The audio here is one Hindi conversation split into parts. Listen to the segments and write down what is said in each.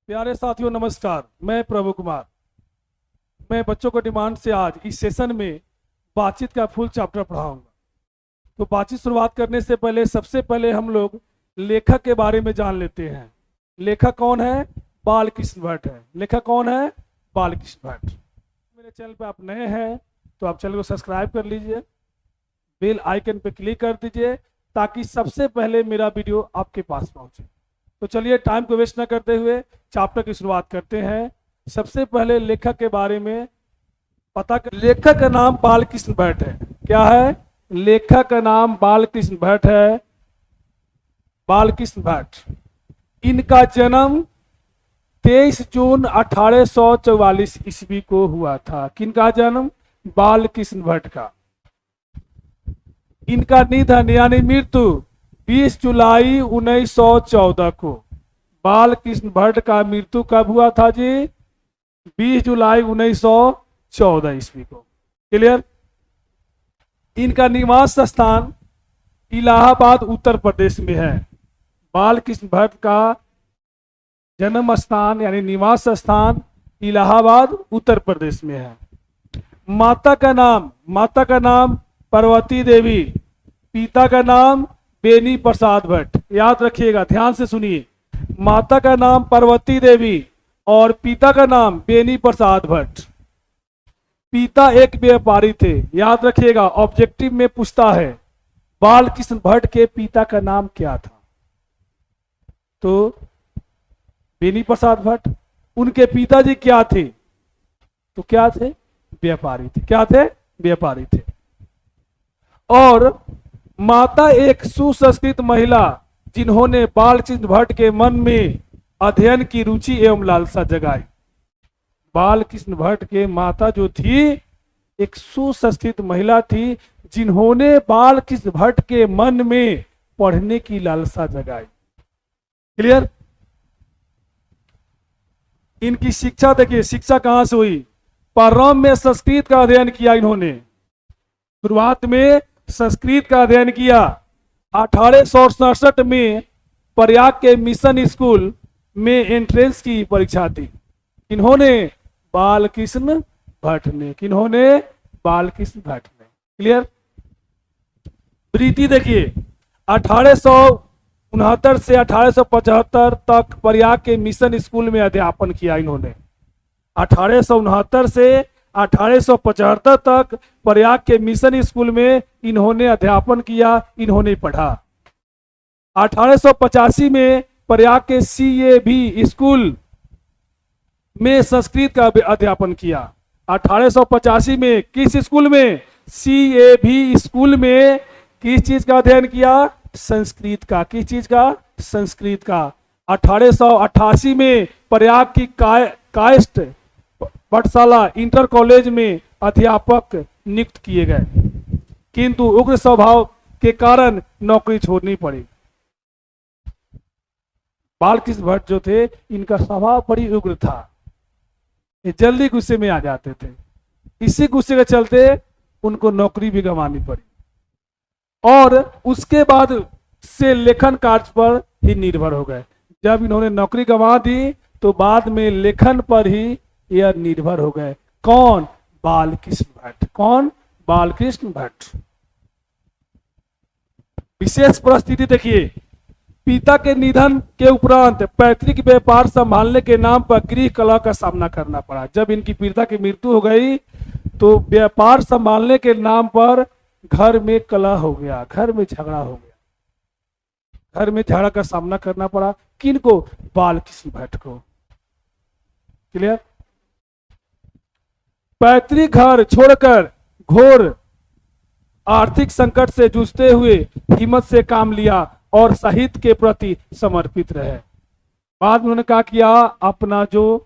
प्यारे साथियों नमस्कार। मैं प्रभु कुमार। मैं बच्चों को डिमांड से आज इस सेशन में बातचीत का फुल चैप्टर पढ़ाऊंगा। तो बातचीत शुरुआत करने से पहले सबसे पहले हम लोग लेखक के बारे में जान लेते हैं। लेखक कौन है? बालकृष्ण भट्ट है। लेखक कौन है? बालकृष्ण भट्ट। मेरे चैनल पर आप नए हैं तो आप चैनल को सब्सक्राइब कर लीजिए, बेल आइकन पर क्लिक कर दीजिए ताकि सबसे पहले मेरा वीडियो आपके पास पहुंचे। तो चलिए टाइम को वेस्ट न करते हुए चैप्टर की शुरुआत करते हैं। सबसे पहले लेखक के बारे में पता कर। लेखक का नाम बालकृष्ण भट्ट है। क्या है? लेखक का नाम बालकृष्ण भट्ट है। बालकृष्ण भट्ट। इनका जन्म 23 जून 1844 ईस्वी को हुआ था। किनका जन्म? बालकृष्ण भट्ट का। इनका निधन यानी मृत्यु 20 जुलाई 1914 को। बालकृष्ण भट्ट का मृत्यु कब हुआ था जी? 20 जुलाई 1914 ईस्वी को। क्लियर? इनका निवास स्थान इलाहाबाद उत्तर प्रदेश में है। बालकृष्ण भट्ट का जन्म स्थान यानी निवास स्थान इलाहाबाद उत्तर प्रदेश में है। माता का नाम पार्वती देवी। पिता का नाम बेनी प्रसाद भट्ट। याद रखिएगा, ध्यान से सुनिए। माता का नाम पार्वती देवी और पिता का नाम बेनी प्रसाद भट्ट। पिता एक व्यापारी थे। याद रखिएगा, ऑब्जेक्टिव में पूछता है बालकृष्ण भट्ट के पिता का नाम क्या था? तो बेनी प्रसाद भट्ट। उनके पिताजी क्या थे? तो क्या थे? व्यापारी थे। क्या थे? व्यापारी थे। और माता एक सुसंस्कृत महिला जिन्होंने बालकृष्ण भट्ट के मन में अध्ययन की रुचि एवं लालसा जगाई। बालकृष्ण भट्ट के माता जो थी एक सुसंस्कृत महिला थी जिन्होंने बालकृष्ण भट्ट के मन में पढ़ने की लालसा जगाई। क्लियर? इनकी शिक्षा देखिए, शिक्षा कहां से हुई? प्रारंभ में संस्कृत का अध्ययन किया इन्होंने। शुरुआत में संस्कृत का अध्ययन किया। 1867 में प्रयाग के मिशन स्कूल में एंट्रेंस की परीक्षा दी। इन्होंने बालकृष्ण भट्ट ने। किन्होंने? बालकृष्ण भट्ट ने। क्लियर? वृत्ति देखिए, 1869 से 1875 तक प्रयाग के मिशन स्कूल में अध्यापन किया इन्होंने। 1869 से 1875 तक प्रयाग के मिशन स्कूल में इन्होंने अध्यापन किया, इन्होंने पढ़ा। 1885 में प्रयाग के CAV स्कूल में संस्कृत का अध्यापन किया। 1885 में किस स्कूल में? CAV स्कूल में किस चीज का अध्ययन किया? संस्कृत का। किस चीज का? संस्कृत का। 1888 में प्रयाग की कायस्थ पाठशाला इंटर कॉलेज में अध्यापक नियुक्त किए गए, किंतु उग्र स्वभाव के कारण नौकरी छोड़नी पड़ी। बालकृष्ण भट्ट जो थे इनका स्वभाव बड़ी उग्र था। ये जल्दी गुस्से में आ जाते थे। इसी गुस्से के चलते उनको नौकरी भी गंवानी पड़ी और उसके बाद से लेखन कार्य पर ही निर्भर हो गए। जब इन्होंने नौकरी गंवा दी तो बाद में लेखन पर ही यह निर्भर हो गए। कौन? बालकृष्ण भट्ट। कौन? बालकृष्ण भट्ट। विशेष परिस्थिति देखिए, पिता के निधन के उपरांत पैतृक व्यापार संभालने के नाम पर गृह कलह का सामना करना पड़ा। जब इनकी पिता की मृत्यु हो गई तो व्यापार संभालने के नाम पर घर में कलह हो गया, घर में झगड़ा हो गया। घर में झगड़ा का सामना करना पड़ा। किनको? बालकृष्ण भट्ट को। क्लियर? पैतृक घर छोड़कर घोर आर्थिक संकट से जूझते हुए हिम्मत से काम लिया और साहित्य के प्रति समर्पित रहे। बाद में उन्होंने क्या किया? अपना जो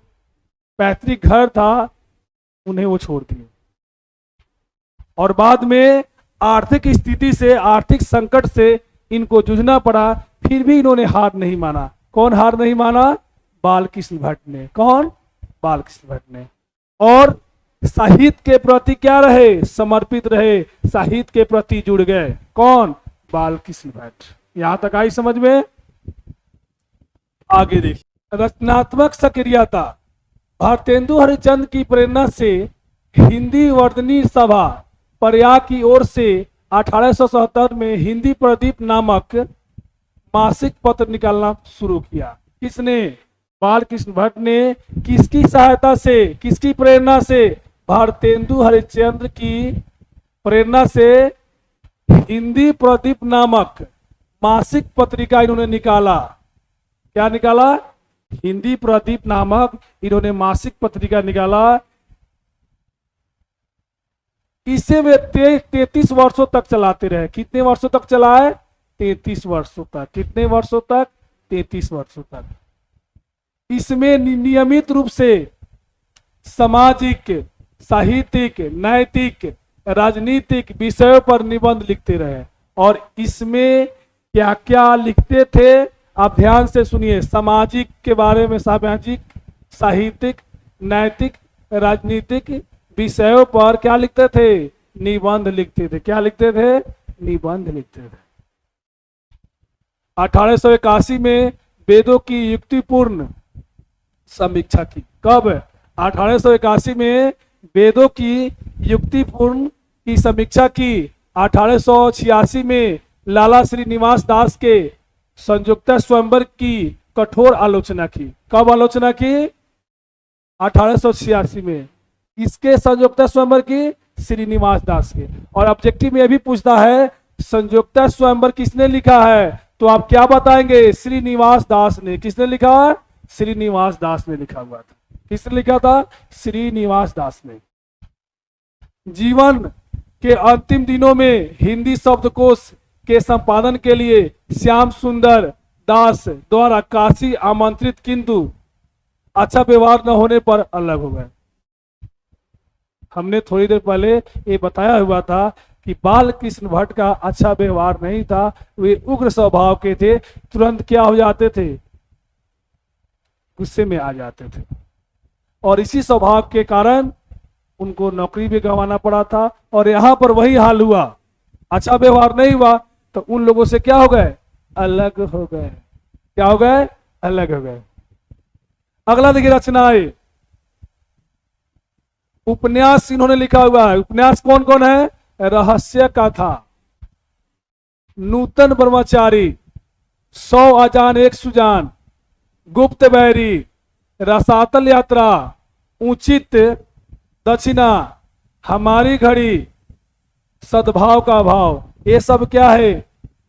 पैतृक घर था उन्हें वो छोड़ दिए और बाद में आर्थिक स्थिति से, आर्थिक संकट से इनको जूझना पड़ा। फिर भी इन्होंने हार नहीं माना। कौन हार नहीं माना? बालकृष्ण भट्ट ने। कौन? बालकृष्ण भट्ट ने। और साहित्य के प्रति क्या रहे? समर्पित रहे। साहित्य के प्रति जुड़ गए। कौन? बालकृष्ण भट्ट। यहां तक आई समझ में? आगे देखिए। रचनात्मक सक्रियता। भारतेंदु हरिश्चंद्र की प्रेरणा से हिंदी वर्धनी सभा प्रयाग की ओर से 1877 में हिंदी प्रदीप नामक मासिक पत्र निकालना शुरू किया। किसने? बालकृष्ण भट्ट ने। किसकी सहायता से, किसकी प्रेरणा से? भारतेंदु हरिश्चंद्र की प्रेरणा से हिंदी प्रदीप नामक मासिक पत्रिका इन्होंने निकाला। क्या निकाला? हिंदी प्रदीप नामक इन्होंने मासिक पत्रिका निकाला। इसे वे 33 वर्षों तक चलाते रहे। कितने वर्षों तक चलाए? 33 वर्षों तक। कितने वर्षों तक? 33 वर्षों तक। इसमें नियमित रूप से सामाजिक, साहित्यिक, नैतिक, राजनीतिक विषयों पर निबंध लिखते रहे। और इसमें क्या क्या लिखते थे आप ध्यान से सुनिए। सामाजिक के बारे में, सामाजिक, साहित्यिक, नैतिक, राजनीतिक विषयों पर क्या लिखते थे? निबंध लिखते थे। क्या लिखते थे? निबंध लिखते थे। 1881 में वेदों की युक्तिपूर्ण समीक्षा की। कब? 1881 में वेदों की युक्तिपूर्ण की समीक्षा की। 1886 में लाला श्रीनिवास दास के संयुक्ता स्वयंवर की कठोर आलोचना की। कब आलोचना की? 1886 में। इसके संयुक्ता स्वयंवर की? श्रीनिवास दास के। और ऑब्जेक्टिव में यह भी पूछता है संयुक्ता स्वयंवर किसने लिखा है, तो आप क्या बताएंगे? श्रीनिवास दास ने। किसने लिखा? श्रीनिवास दास ने लिखा हुआ था। किसने लिखा था? श्रीनिवास दास ने। जीवन के अंतिम दिनों में हिंदी शब्दकोश के संपादन के लिए श्याम सुंदर दास द्वारा काशी आमंत्रित, किंतु अच्छा व्यवहार न होने पर अलग हो गए। हमने थोड़ी देर पहले ये बताया हुआ था कि बालकृष्ण भट्ट का अच्छा व्यवहार नहीं था, वे उग्र स्वभाव के थे। तुरंत क्या हो जाते थे? गुस्से में आ जाते थे। और इसी स्वभाव के कारण उनको नौकरी भी गंवाना पड़ा था। और यहां पर वही हाल हुआ। अच्छा व्यवहार नहीं हुआ तो उन लोगों से क्या हो गए? अलग हो गए। क्या हो गए? अलग हो गए। अगला देखिए रचनाएं। उपन्यास इन्होंने लिखा हुआ है। उपन्यास कौन कौन है? रहस्य कथा, नूतन ब्रह्मचारी, 100 अजान एक सुजान, गुप्त बैरी, रसातल यात्रा, उचित दक्षिणा, हमारी घड़ी, सद्भाव का भाव। ये सब क्या है?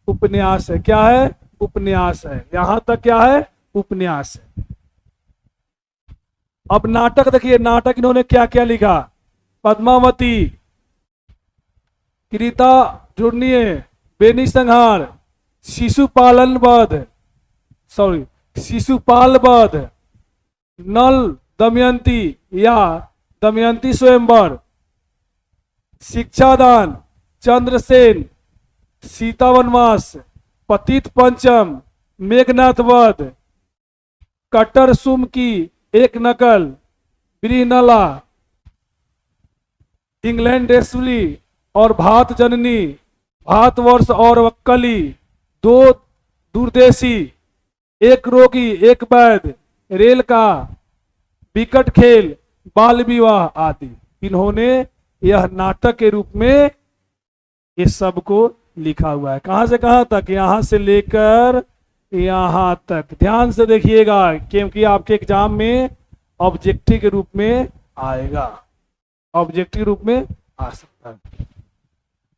उपन्यास है। क्या है? उपन्यास है। यहां तक क्या है? उपन्यास है। अब नाटक देखिए। नाटक इन्होंने क्या क्या लिखा? पद्मावती, कृता जुर्नीय, बेनी संहार, शिशुपालन वध, शिशुपाल वध, नल दमयंती या दमयंती स्वयंवर, शिक्षादान, चंद्रसेन, सीता वनवास, पतित पंचम, मेघनाथ वध, कट्टर सुम की एक नकल, ब्रिहनला, इंग्लैंडेश्वरी और भात जननी, भारतवर्ष और वक्कली, 2 दूरदेशी, एक रोगी एक वैद्य, रेल का विकट खेल, बाल विवाह आदि। इन्होंने यह नाटक के रूप में ये सब को लिखा हुआ है। कहां से कहां तक? यहां से लेकर यहां तक। ध्यान से देखिएगा क्योंकि आपके एग्जाम में ऑब्जेक्टिव के रूप में आएगा। ऑब्जेक्टिव रूप में आ सकता है।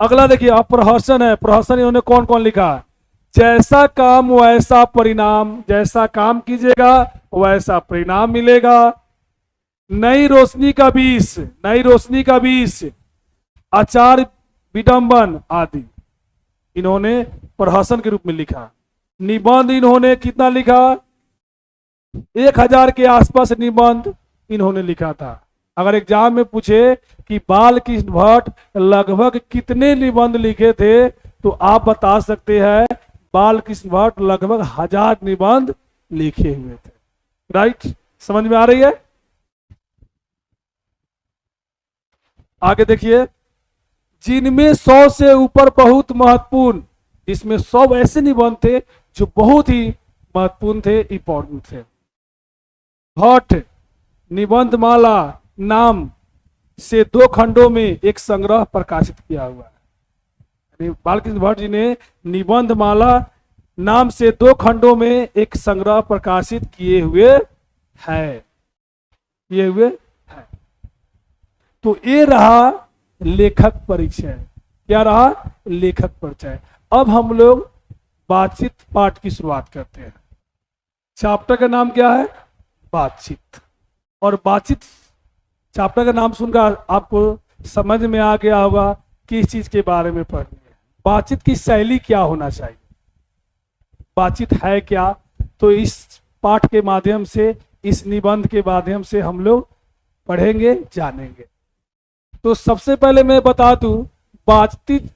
अगला देखिए अब प्रहसन है। प्रहसन इन्होंने कौन कौन लिखा? जैसा काम वैसा परिणाम, जैसा काम कीजिएगा वैसा परिणाम मिलेगा। नई रोशनी का बीस, नई रोशनी का बीस, आचार विडंबन आदि इन्होंने प्रहसन के रूप में लिखा। निबंध इन्होंने कितना लिखा? 1000 के आसपास निबंध इन्होंने लिखा था। अगर एग्जाम में पूछे कि बालकृष्ण भट्ट लगभग कितने निबंध लिखे थे तो आप बता सकते हैं बालकृष्ण भट्ट लगभग 1000 निबंध लिखे हुए थे। राइट? समझ में आ रही है? आगे देखिए। जिनमें 100 से ऊपर बहुत महत्वपूर्ण, इसमें 100 ऐसे निबंध थे जो बहुत ही महत्वपूर्ण थे, इंपॉर्टेंट थे। भट्ट निबंधमाला नाम से 2 खंडों में एक संग्रह प्रकाशित किया हुआ है। बालकृष्ण भट्ट जी ने निबंधमाला नाम से 2 खंडों में एक संग्रह प्रकाशित किए हुए है। तो ये रहा लेखक परिचय। क्या रहा? लेखक परिचय। अब हम लोग बातचीत पाठ की शुरुआत करते हैं। चैप्टर का नाम क्या है? बातचीत। और बातचीत चैप्टर का नाम सुनकर आपको समझ में आ गया होगा किस चीज के बारे में पढ़नी है। बातचीत की शैली क्या होना चाहिए, बातचीत है क्या, तो इस पाठ के माध्यम से, इस निबंध के माध्यम से हम लोग पढ़ेंगे, जानेंगे। तो सबसे पहले मैं बता दूं, बातचीत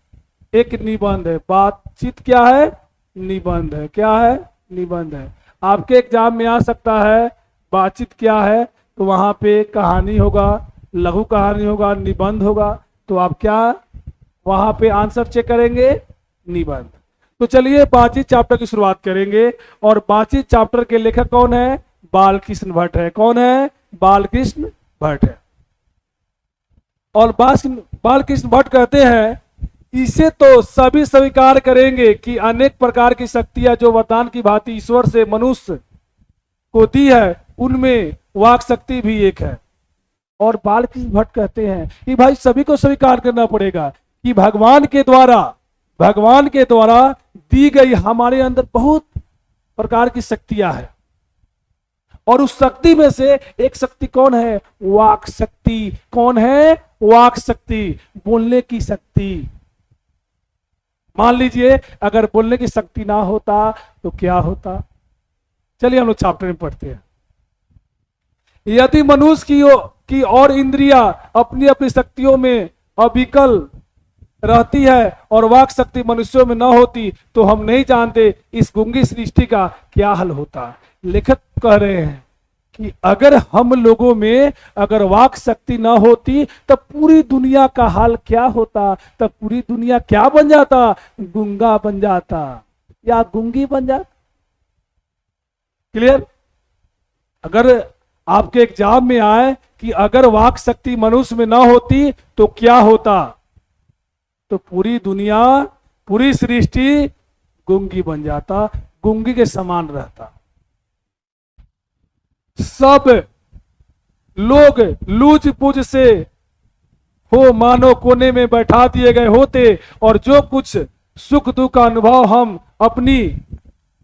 एक निबंध है। बातचीत क्या है? निबंध है। क्या है? निबंध है। आपके एग्जाम में आ सकता है बातचीत क्या है, तो वहां पे कहानी होगा, लघु कहानी होगा, निबंध होगा। तो आप क्या वहां पे आंसर चेक करेंगे? निबंध। तो चलिए बातचीत चैप्टर की शुरुआत करेंगे। और बातचीत चैप्टर के लेखक कौन है? बालकृष्ण भट्ट है। कौन है? बालकृष्ण भट्ट है। और बालकृष्ण भट्ट कहते हैं, इसे तो सभी स्वीकार करेंगे कि अनेक प्रकार की शक्तियां जो वरदान की भांति ईश्वर से मनुष्य को दी है, उनमें वाक शक्ति भी एक है। और बालकृष्ण भट्ट कहते हैं कि भाई सभी को स्वीकार करना पड़ेगा कि भगवान के द्वारा दी गई हमारे अंदर बहुत प्रकार की शक्तियां हैं। और उस शक्ति में से एक शक्ति कौन है? वाक शक्ति। कौन है? वाक शक्ति, बोलने की शक्ति। मान लीजिए अगर बोलने की शक्ति ना होता तो क्या होता? चलिए हम लोग चैप्टर में पढ़ते हैं। यदि मनुष्य की और इंद्रियां अपनी अपनी शक्तियों में अविकल रहती है और वाक शक्ति मनुष्यों में न होती, तो हम नहीं जानते इस गूंगी सृष्टि का क्या हल होता। लेखक कह रहे हैं कि अगर हम लोगों में अगर वाक शक्ति ना होती तब पूरी दुनिया का हाल क्या होता? तब पूरी दुनिया क्या बन जाता? गूंगा बन जाता या गूंगी बन जाता। क्लियर? अगर आपके एग्जाम में आए कि अगर वाक शक्ति मनुष्य में ना होती तो क्या होता, तो पूरी दुनिया, पूरी सृष्टि गूंगी बन जाता, गूंगी के समान रहता। सब लोग लूज पूज से हो मानो कोने में बैठा दिए गए होते, और जो कुछ सुख दुख का अनुभव हम अपनी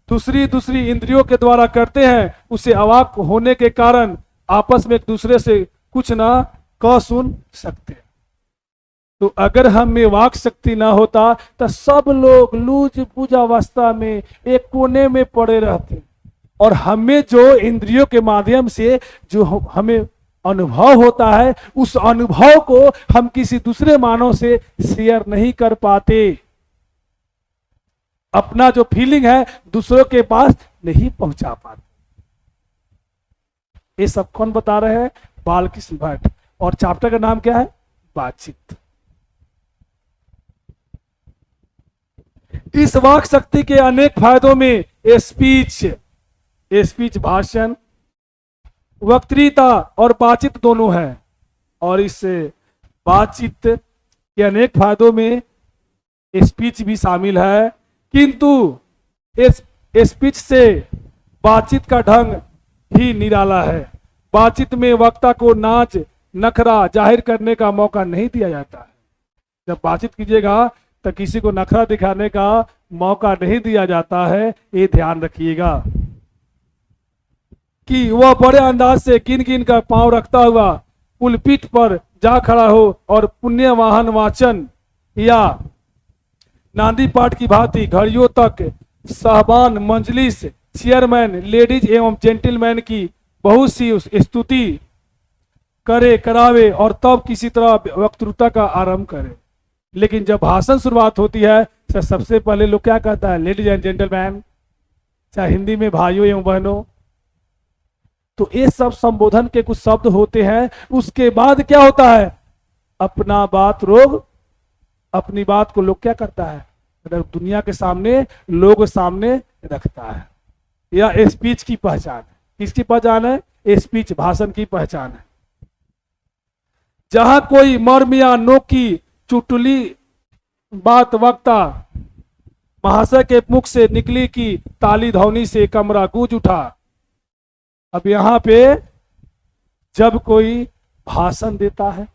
दूसरी इंद्रियों के द्वारा करते हैं, उसे अवाक होने के कारण आपस में एक दूसरे से कुछ ना कह सुन सकते। तो अगर हम में वाक शक्ति ना होता तो सब लोग लूज पूज अवस्था में एक कोने में पड़े रहते। और हमें जो इंद्रियों के माध्यम से जो हमें अनुभव होता है, उस अनुभव को हम किसी दूसरे मानव से शेयर नहीं कर पाते। अपना जो फीलिंग है दूसरों के पास नहीं पहुंचा पाते। ये सब कौन बता रहे हैं? बालकृष्ण भट्ट। और चैप्टर का नाम क्या है? बातचीत। इस वाक शक्ति के अनेक फायदों में स्पीच भाषण, वक्तृता और बातचीत दोनों है। और इस बातचीत के अनेक फायदों में स्पीच भी शामिल है, किंतु इस स्पीच से बातचीत का ढंग ही निराला है। बातचीत में वक्ता को नाच नखरा जाहिर करने का मौका नहीं दिया जाता है। जब बातचीत कीजिएगा तो किसी को नखरा दिखाने का मौका नहीं दिया जाता है, ये ध्यान रखिएगा। कि वह बड़े अंदाज से गिन गिन कर पांव रखता हुआ पुलपिट पर जा खड़ा हो और पुण्य वाहन वाचन या नांदी पाठ की भांति घड़ियों तक साहबान, मंजलिस, चेयरमैन, लेडीज एवं जेंटलमैन की बहुत सी स्तुति करावे और तब किसी तरह वक्तृता का आरंभ करे। लेकिन जब भाषण शुरुआत होती है तो सबसे पहले लोग क्या कहता है? लेडीज एंड जेंटलमैन, चाहे हिंदी में भाइयों एवं बहनों। तो ये सब संबोधन के कुछ शब्द होते हैं। उसके बाद क्या होता है? अपनी बात को लोग क्या करता है? मतलब दुनिया के सामने, लोग सामने रखता है। यह स्पीच की पहचान है। किसकी पहचान है? स्पीच भाषण की पहचान है। जहां कोई मर्म या नोकी चुटली बात वक्ता महाशय के मुख से निकली कि ताली ध्वनि से कमरा गूंज उठा। अब यहां पे जब कोई भाषण देता है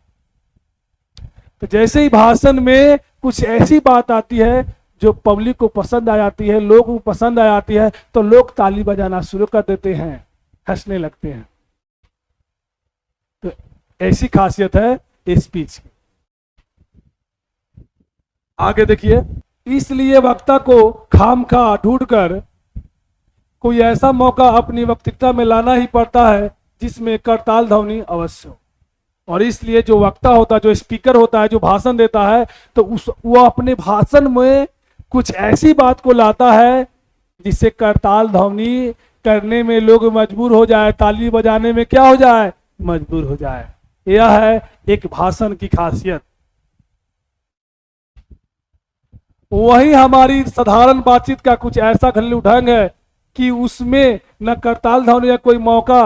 तो जैसे ही भाषण में कुछ ऐसी बात आती है जो पब्लिक को पसंद आ जाती है, लोगों को पसंद आ जाती है, तो लोग ताली बजाना शुरू कर देते हैं, हंसने लगते हैं। तो ऐसी खासियत है स्पीच की। आगे देखिए, इसलिए वक्ता को खामखा ढूंढकर कोई ऐसा मौका अपनी वक्तृता में लाना ही पड़ता है जिसमें करताल ध्वनि अवश्य हो। और इसलिए जो वक्ता होता है, जो स्पीकर होता है, जो भाषण देता है, तो वो अपने भाषण में कुछ ऐसी बात को लाता है जिससे करताल ध्वनि करने में लोग मजबूर हो जाए, ताली बजाने में क्या हो जाए, मजबूर हो जाए। यह है एक भाषण की खासियत। वही हमारी साधारण बातचीत का कुछ ऐसा घरेलू ढंग है कि उसमें न करताल ध्वनि या कोई मौका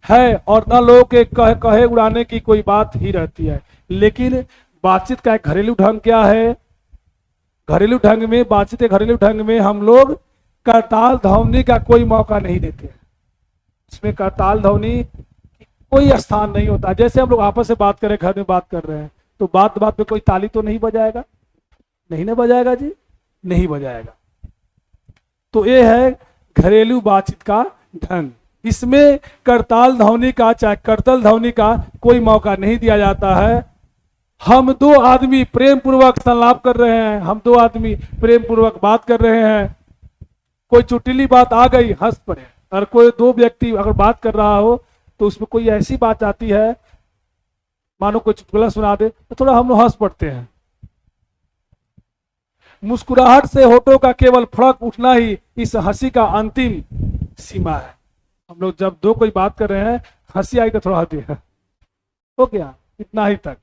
है और न लोगों के कहे उड़ाने की कोई बात ही रहती है। लेकिन बातचीत का एक घरेलू ढंग क्या है, घरेलू ढंग में, बातचीत के घरेलू ढंग में हम लोग करताल ध्वनि का कोई मौका नहीं देते हैं। इसमें करताल ध्वनि कोई स्थान नहीं होता। जैसे हम लोग आपस में बात करें, घर में बात कर रहे हैं, तो बात बात में कोई ताली तो नहीं बजाएगा, नहीं ना बजाएगा जी, नहीं बजाएगा। तो ये है घरेलू बातचीत का ढंग। इसमें करताल ध्वनि का चाहे करतल ध्वनि का कोई मौका नहीं दिया जाता है। हम दो आदमी प्रेम पूर्वक संलाप कर रहे हैं, हम दो आदमी प्रेम पूर्वक बात कर रहे हैं, कोई चुटली बात आ गई, हंस पड़े। और कोई दो व्यक्ति अगर बात कर रहा हो तो उसमें कोई ऐसी बात आती है, मानो कोई चुटकुला सुना दे, तो थोड़ा हम लोग हंस पड़ते हैं। मुस्कुराहट से होठों का केवल फड़क उठना ही इस हंसी का अंतिम सीमा है। हम लोग जब दो कोई बात कर रहे हैं, हंसी आई तो थोड़ा हंसी है, हो गया, इतना ही तक।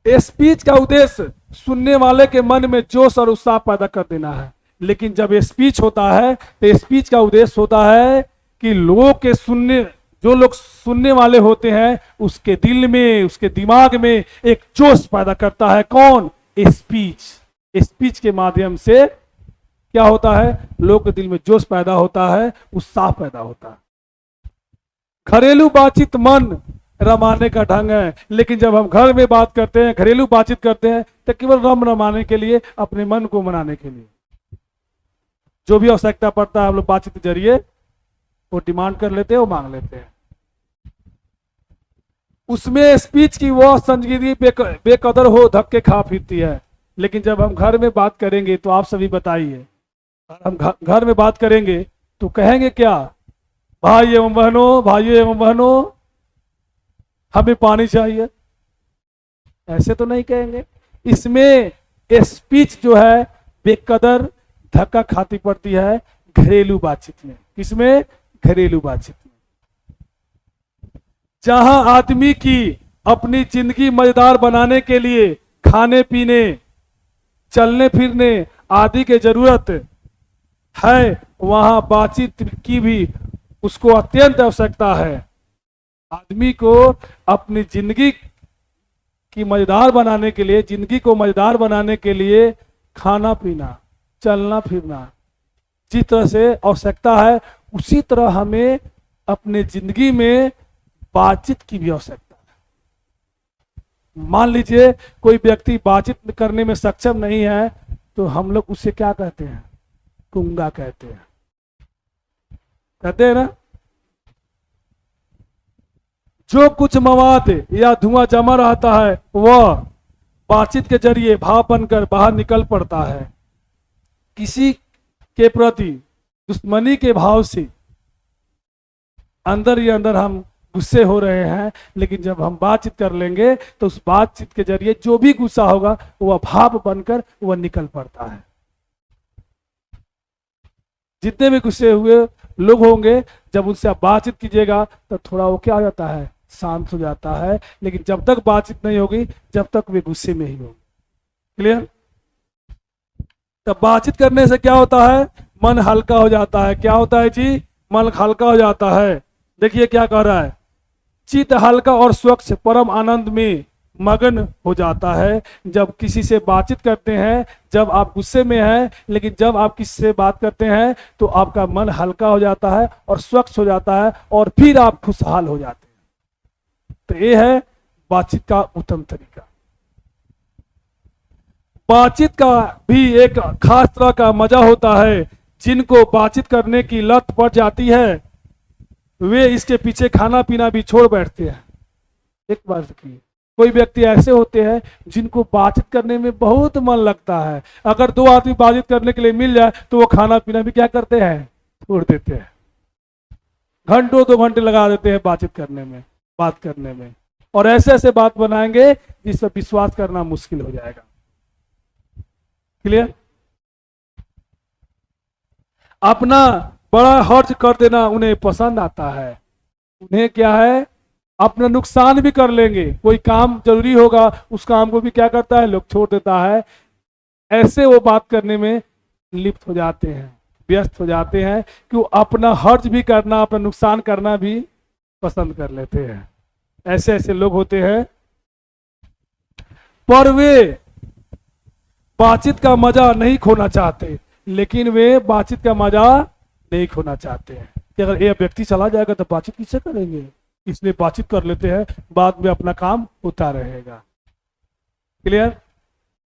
स्पीच का उद्देश्य सुनने वाले के मन में जोश और उत्साह पैदा कर देना है। लेकिन जब स्पीच होता है तो स्पीच का उद्देश्य होता है कि लोगों के सुनने, जो लोग सुनने वाले होते हैं, उसके दिल में, उसके दिमाग में एक जोश पैदा करता है। कौन? स्पीच। स्पीच के माध्यम से क्या होता है, लोगों के दिल में जोश पैदा होता है, उत्साह पैदा होता है। घरेलू बातचीत मन रमाने का ढंग है। लेकिन जब हम घर में बात करते हैं, घरेलू बातचीत करते हैं, तो केवल रम रमाने के लिए, अपने मन को मनाने के लिए जो भी आवश्यकता पड़ता है हम लोग बातचीत के जरिए वो डिमांड कर लेते हैं, वो मांग लेते हैं। उसमें स्पीच की वह संजीदगी बेकदर हो धक्के खा फिरती है। लेकिन जब हम घर में बात करेंगे तो आप सभी बताइए, हम घर में बात करेंगे तो कहेंगे क्या, भाई एवं बहनों, भाइयों एवं बहनों, हमें पानी चाहिए, ऐसे तो नहीं कहेंगे। इसमें स्पीच जो है बेकदर धक्का खाती पड़ती है घरेलू बातचीत में। किसमें? घरेलू बातचीत में। जहां आदमी की अपनी जिंदगी मजेदार बनाने के लिए खाने पीने, चलने फिरने आदि की जरूरत है, वहां बातचीत की भी उसको अत्यंत आवश्यकता है। आदमी को अपनी जिंदगी की मजेदार बनाने के लिए, जिंदगी को मजेदार बनाने के लिए खाना पीना, चलना फिरना जिस तरह से आवश्यकता है, उसी तरह हमें अपने जिंदगी में बातचीत की भी आवश्यकता है। मान लीजिए कोई व्यक्ति बातचीत करने में सक्षम नहीं है, तो हम लोग उसे क्या कहते हैं? गूंगा कहते हैं, कहते हैं ना। जो कुछ मवाद या धुआं जमा रहता है वह बातचीत के जरिए भाप बनकर बाहर निकल पड़ता है। किसी के प्रति दुश्मनी के भाव से अंदर ही अंदर हम गुस्से हो रहे हैं, लेकिन जब हम बातचीत कर लेंगे तो उस बातचीत के जरिए जो भी गुस्सा होगा वह भाप बनकर वह निकल पड़ता है। जितने भी गुस्से हुए लोग होंगे, जब उनसे आप बातचीत कीजिएगा तो थोड़ा वो क्या हो जाता है, शांत हो जाता है। लेकिन जब तक बातचीत नहीं होगी, जब तक वे गुस्से में ही होंगे। क्लियर? तब बातचीत करने से क्या होता है, मन हल्का हो जाता है। क्या होता है जी? मन हल्का हो जाता है। देखिए क्या कह रहा है, चित्त हल्का और स्वच्छ परम आनंद में मगन हो जाता है। जब किसी से बातचीत करते हैं, जब आप गुस्से में हैं, लेकिन जब आप किसी से बात करते हैं तो आपका मन हल्का हो जाता है और स्वच्छ हो जाता है और फिर आप खुशहाल हो जाते हैं। तो ये है बातचीत का उत्तम तरीका। बातचीत का भी एक खास तरह का मजा होता है। जिनको बातचीत करने की लत पड़ जाती है वे इसके पीछे खाना पीना भी छोड़ बैठते हैं। एक बार देखिए, कोई व्यक्ति ऐसे होते हैं जिनको बातचीत करने में बहुत मन लगता है। अगर दो आदमी बातचीत करने के लिए मिल जाए तो वो खाना पीना भी क्या करते हैं, छोड़ देते हैं। घंटों 2 घंटे लगा देते हैं बातचीत करने में, बात करने में, और ऐसे ऐसे बात बनाएंगे जिस पर विश्वास करना मुश्किल हो जाएगा। क्लियर? अपना बड़ा खर्च कर देना उन्हें पसंद आता है। उन्हें क्या है, अपना नुकसान भी कर लेंगे। कोई काम जरूरी होगा, उस काम को भी क्या करता है, लोग छोड़ देता है। ऐसे वो बात करने में लिप्त हो जाते हैं, व्यस्त हो जाते हैं कि वो अपना खर्च भी करना, अपना नुकसान करना भी पसंद कर लेते हैं। ऐसे ऐसे लोग होते हैं। पर वे बातचीत का मजा नहीं खोना चाहते, लेकिन वे बातचीत का मजा नहीं खोना चाहते हैं कि अगर ये व्यक्ति चला जाएगा तो बातचीत किससे करेंगे, इसलिए बातचीत कर लेते हैं, बाद में अपना काम होता रहेगा। क्लियर?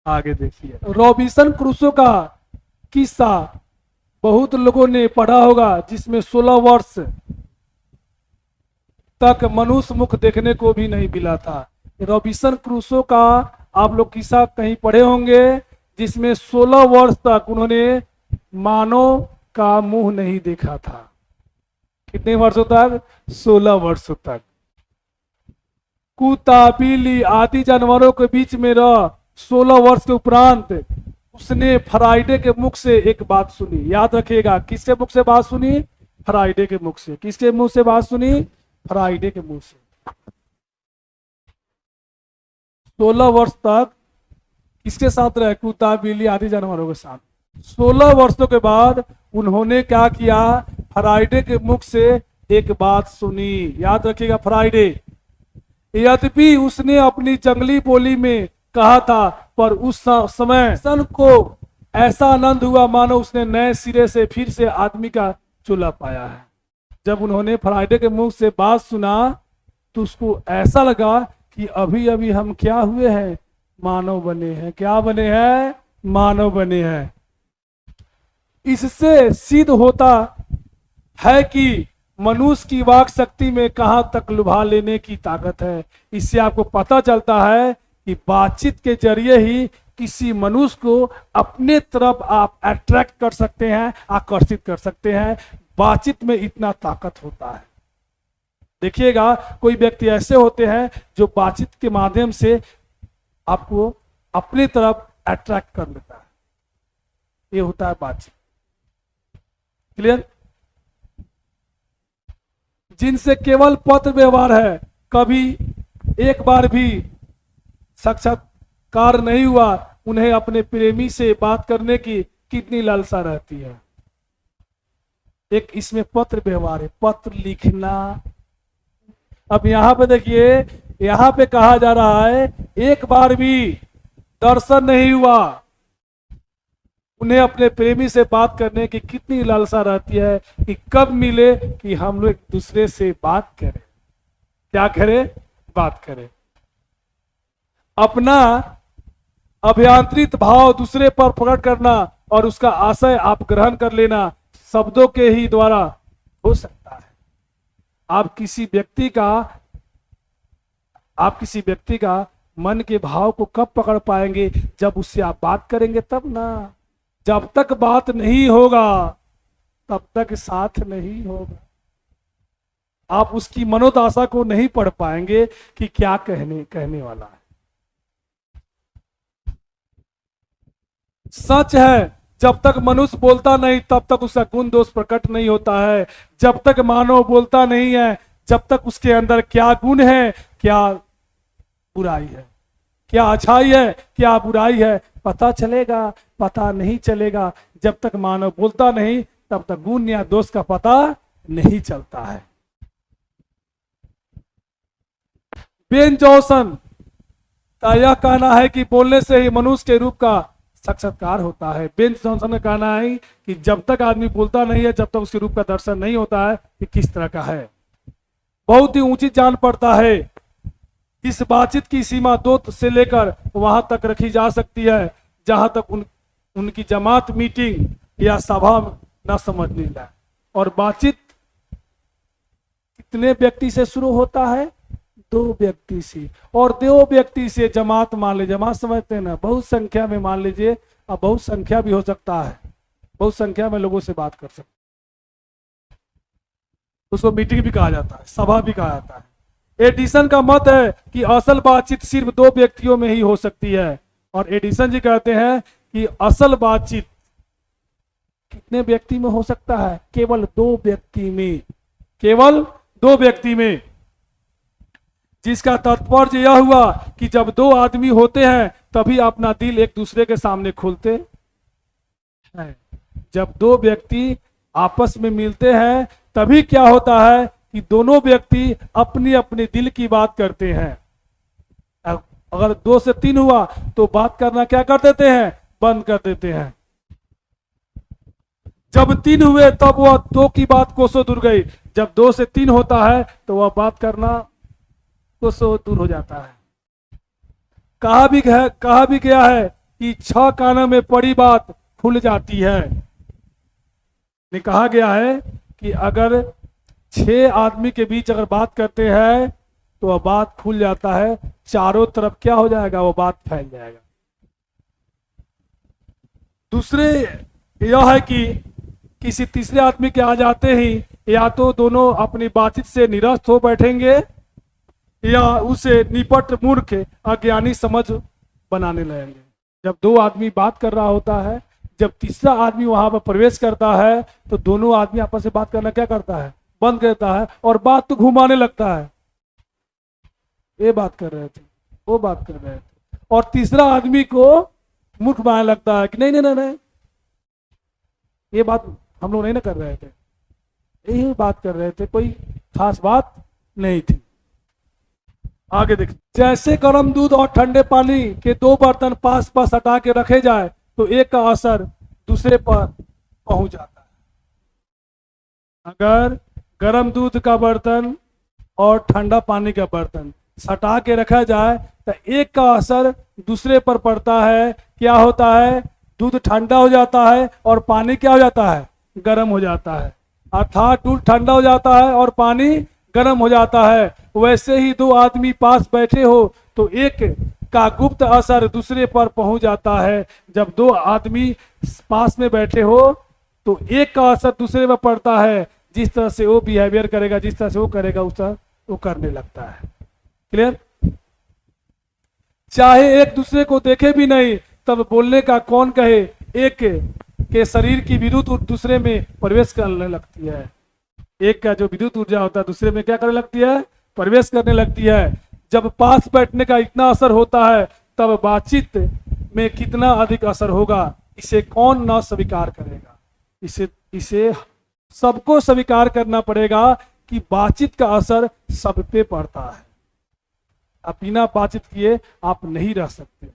आगे देखिए, रॉबिन्सन क्रूसो का किस्सा बहुत लोगों ने पढ़ा होगा, जिसमें 16 वर्ष तक मनुष्य मुख देखने को भी नहीं मिला था। रॉबिन्सन क्रूसो का आप लोग किस्सा कहीं पढ़े होंगे, जिसमें 16 वर्ष तक उन्होंने मानव का मुंह नहीं देखा था। कितने वर्षों तक? 16 वर्षों तक। कुत्ता, बिल्ली आदि जानवरों के बीच में रह 16 वर्ष के उपरांत उसने फ्राइडे के मुख से एक बात सुनी। याद रखिएगा, किसके मुख से बात सुनी? फ्राइडे के मुख से। किसके मुंह से बात सुनी? फ्राइडे के मुंह से। 16 वर्ष तक किसके साथ रहे? कुत्ता, बिल्ली आदि जानवरों के साथ। 16 वर्षों के बाद उन्होंने क्या किया? फ्राइडे के मुख से एक बात सुनी। याद रखिएगा, फ्राइडे। यद्यपि उसने अपनी जंगली बोली में कहा था, पर उस समय सन को ऐसा आनंद हुआ मानो उसने नए सिरे से फिर से आदमी का चूल्हा पाया है। जब उन्होंने फ्राइडे के मुख से बात सुना तो उसको ऐसा लगा कि अभी अभी हम क्या हुए हैं? मानव बने हैं। क्या बने हैं? मानव बने हैं। इससे सिद्ध होता है कि मनुष्य की वाक शक्ति में कहां तक लुभा लेने की ताकत है। इससे आपको पता चलता है कि बातचीत के जरिए ही किसी मनुष्य को अपने तरफ आप अट्रैक्ट कर सकते हैं, आकर्षित कर सकते हैं। बातचीत में इतना ताकत होता है। देखिएगा, कोई व्यक्ति ऐसे होते हैं जो बातचीत के माध्यम से आपको अपनी तरफ अट्रैक्ट कर लेता है। ये होता है बातचीत। क्लियर? जिनसे केवल पत्र व्यवहार है, कभी एक बार भी साक्षात्कार नहीं हुआ, उन्हें अपने प्रेमी से बात करने की कितनी लालसा रहती है। एक इसमें पत्र व्यवहार है, पत्र लिखना। अब यहां पे देखिए, यहां पे कहा जा रहा है एक बार भी दर्शन नहीं हुआ, उन्हें अपने प्रेमी से बात करने की कितनी लालसा रहती है कि कब मिले कि हम लोग एक दूसरे से बात करें। क्या करें? बात करें। अपना अभियांत्रित भाव दूसरे पर प्रकट करना और उसका आशय आप ग्रहण कर लेना शब्दों के ही द्वारा हो सकता है। आप किसी व्यक्ति का मन के भाव को कब पकड़ पाएंगे? जब उससे आप बात करेंगे तब ना। जब तक बात नहीं होगा तब तक साथ नहीं होगा। आप उसकी मनोदशा को नहीं पढ़ पाएंगे कि क्या कहने वाला है। सच है, जब तक मनुष्य बोलता नहीं तब तक उसका गुण दोष प्रकट नहीं होता है। जब तक मानव बोलता नहीं है, जब तक उसके अंदर क्या गुण है, क्या बुराई है, क्या अच्छाई है, क्या बुराई है, पता चलेगा? पता नहीं चलेगा। जब तक मानव बोलता नहीं तब तक गुण या दोष का पता नहीं चलता है। बेन जॉनसन का यह कहना है कि बोलने से ही मनुष्य के रूप का साक्षात्कार होता है। बेन जॉनसन का कहना है कि जब तक आदमी बोलता नहीं है, जब तक उसके रूप का दर्शन नहीं होता है कि किस तरह का है। बहुत ही ऊंची जान पड़ता है। इस बातचीत की सीमा 2 से लेकर वहां तक रखी जा सकती है जहां तक उनकी जमात मीटिंग या सभा न समझने जाए। और बातचीत कितने व्यक्ति से शुरू होता है? 2 व्यक्ति से। और 2 व्यक्ति से जमात मान लीजिए, जमात समझते हैं ना, बहुत संख्या में मान लीजिए, अब बहुत संख्या भी हो सकता है, बहुत संख्या में लोगों से बात कर सकते, उसको मीटिंग भी कहा जाता है, सभा भी कहा जाता है। एडिसन का मत है कि असल बातचीत सिर्फ 2 व्यक्तियों में ही हो सकती है। और एडिसन जी कहते हैं कि असल बातचीत कितने व्यक्ति में हो सकता है? केवल 2 व्यक्ति में, केवल 2 व्यक्ति में। जिसका तात्पर्य यह हुआ कि जब 2 आदमी होते हैं तभी अपना दिल एक दूसरे के सामने खोलते हैं। जब 2 व्यक्ति आपस में मिलते हैं तभी क्या होता है कि दोनों व्यक्ति अपनी अपनी दिल की बात करते हैं। अगर 2 से 3 हुआ तो बात करना क्या कर देते हैं? बंद कर देते हैं। जब 3 हुए तब वह 2 की बात कोसों दूर गई। जब 2 से 3 होता है तो वह बात करना कोसों दूर हो जाता है। कहा भी गया है कि 6 कानों में पड़ी बात खुल जाती है। ने कहा गया है कि अगर 6 आदमी के बीच अगर बात करते हैं तो वह बात खुल जाता है, चारों तरफ क्या हो जाएगा? वो बात फैल जाएगा। दूसरे यह है कि किसी तीसरे आदमी के आ जाते ही या तो दोनों अपनी बातचीत से निरस्त हो बैठेंगे या उसे निपट मूर्ख अज्ञानी समझ बनाने लगेंगे। जब 2 आदमी बात कर रहा होता है, जब तीसरा आदमी वहां पर प्रवेश करता है तो दोनों आदमी आपस में बात करना क्या करता है? बंद करता है और बात तो घुमाने लगता है। ये बात कर रहे थे, वो बात कर रहे थे, और तीसरा आदमी को मूर्ख बनाने लगता है कि नहीं नहीं नहीं नहीं, ये बात हम लोग नहीं ना कर रहे थे, यही बात कर रहे थे, कोई खास बात नहीं थी। आगे देखिए, जैसे गर्म दूध और ठंडे पानी के 2 बर्तन पास पास हटा के रखे जाए तो एक का असर दूसरे पर पहुंच जाता है। अगर गर्म दूध का बर्तन और ठंडा पानी का बर्तन सटा के रखा जाए तो एक का असर दूसरे पर पड़ता है। क्या होता है? दूध ठंडा हो जाता है और पानी क्या हो जाता है? गर्म हो जाता है। अर्थात दूध ठंडा हो जाता है और पानी गर्म हो जाता है। वैसे ही 2 आदमी पास बैठे हो तो एक का गुप्त असर दूसरे पर पहुंच जाता है। जब 2 आदमी पास में बैठे हो तो एक का असर दूसरे पर पड़ता है। जिस तरह से वो बिहेवियर करेगा, जिस तरह से वो करेगा, उस तरह वो करने लगता है। क्लियर? चाहे एक दूसरे को देखे भी नहीं तब बोलने का कौन कहे, एक के शरीर की विद्युत दूसरे में प्रवेश करने लगती है। एक का जो विद्युत ऊर्जा होता है दूसरे में क्या करने लगती है? प्रवेश करने लगती है। जब पास बैठने का इतना असर होता है तब बातचीत में कितना अधिक असर होगा, इसे कौन ना स्वीकार करेगा? इसे सबको स्वीकार करना पड़ेगा कि बातचीत का असर सब पे पड़ता है। आप बिना बातचीत किए आप नहीं रह सकते।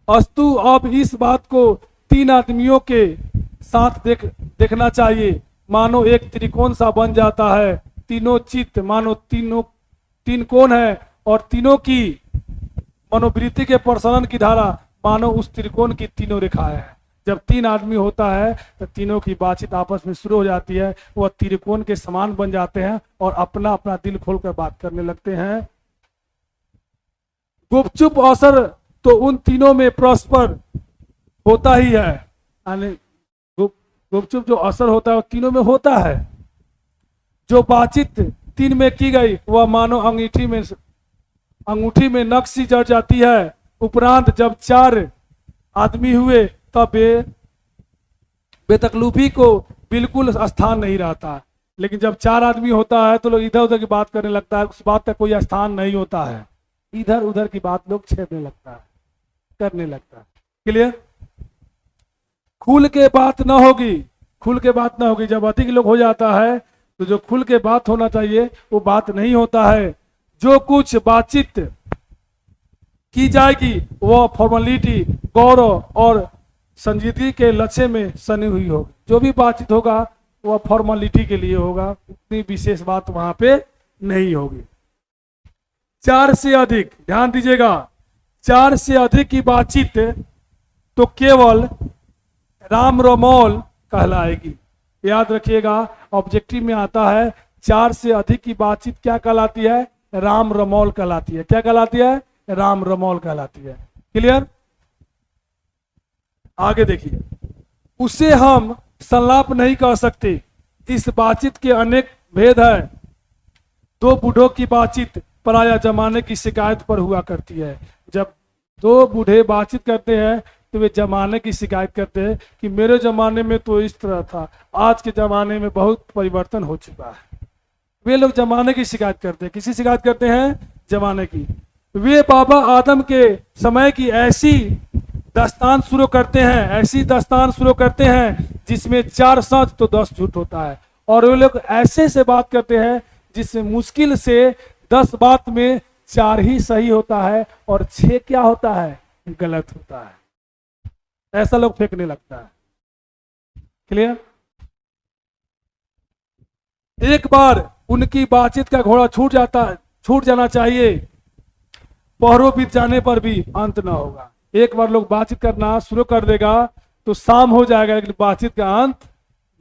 अस्तु अब इस बात को 3 आदमियों के साथ देखना चाहिए। मानो एक त्रिकोण सा बन जाता है। तीनों चित्त मानो 3 कोण है और तीनों की मनोवृत्ति के प्रसरण की धारा मानो उस त्रिकोण की 3 रेखाएं हैं। जब 3 आदमी होता है तो तीनों की बातचीत आपस में शुरू हो जाती है। वह त्रिकोण के समान बन जाते हैं और अपना अपना दिल खोलकर बात करने लगते हैं। गुपचुप असर तो उन तीनों में परस्पर होता ही है। गुपचुप जो असर होता है वो तीनों में होता है। जो बातचीत 3 में की गई वह मानो अंगूठी में नक्शी जड़ जाती है। उपरांत जब 4 आदमी हुए तब बेतकल्लुफी को बिल्कुल स्थान नहीं रहता। लेकिन जब 4 आदमी होता है तो लोग इधर उधर की बात करने लगता है, उस बात का कोई स्थान नहीं होता है। इधर उधर की बात लोग छेड़ने लगता है, करने लगता है। क्लियर? खुल के बात ना होगी, खुल के बात ना होगी। जब अधिक लोग हो जाता है तो जो खुल के बात होना चाहिए वो बात नहीं होता है। जो कुछ बातचीत की जाएगी वह फॉर्मेलिटी, गौरव और संजीदगी के लक्ष्य में सनी हुई होगी। जो भी बातचीत होगा वह फॉर्मेलिटी के लिए होगा, उतनी विशेष बात वहां पे नहीं होगी। 4 से अधिक, ध्यान दीजिएगा, 4 से अधिक की बातचीत तो केवल राम रमौल कहलाएगी। याद रखिएगा, ऑब्जेक्टिव में आता है 4 से अधिक की बातचीत क्या कहलाती है? राम रमौल कहलाती है। क्या कहलाती है? राम रमौल कहलाती है। क्लियर? आगे देखिए, उसे हम संलाप नहीं कह सकते। इस बातचीत के अनेक भेद है। 2 बूढ़ों की बातचीत पराया जमाने की शिकायत पर हुआ करती है। जब 2 बूढ़े बातचीत करते हैं तो वे जमाने की शिकायत करते हैं कि मेरे जमाने में तो इस तरह था, आज के जमाने में बहुत परिवर्तन हो चुका है। वे लोग जमाने की शिकायत करते हैं। किसी शिकायत करते हैं? जमाने की। वे बाबा आदम के समय की ऐसी दास्तान शुरू करते हैं, ऐसी दास्तान शुरू करते हैं जिसमें 4 सच तो 10 झूठ होता है। और वे लोग ऐसे से बात करते हैं जिसमें मुश्किल से 10 बात में 4 ही सही होता है और 6 क्या होता है? गलत होता है। ऐसा लोग फेंकने लगता है। क्लियर? एक बार उनकी बातचीत का घोड़ा छूट जाना चाहिए, पहरों बीत जाने पर भी अंत ना होगा। एक बार लोग बातचीत करना शुरू कर देगा तो शाम हो जाएगा, लेकिन बातचीत का अंत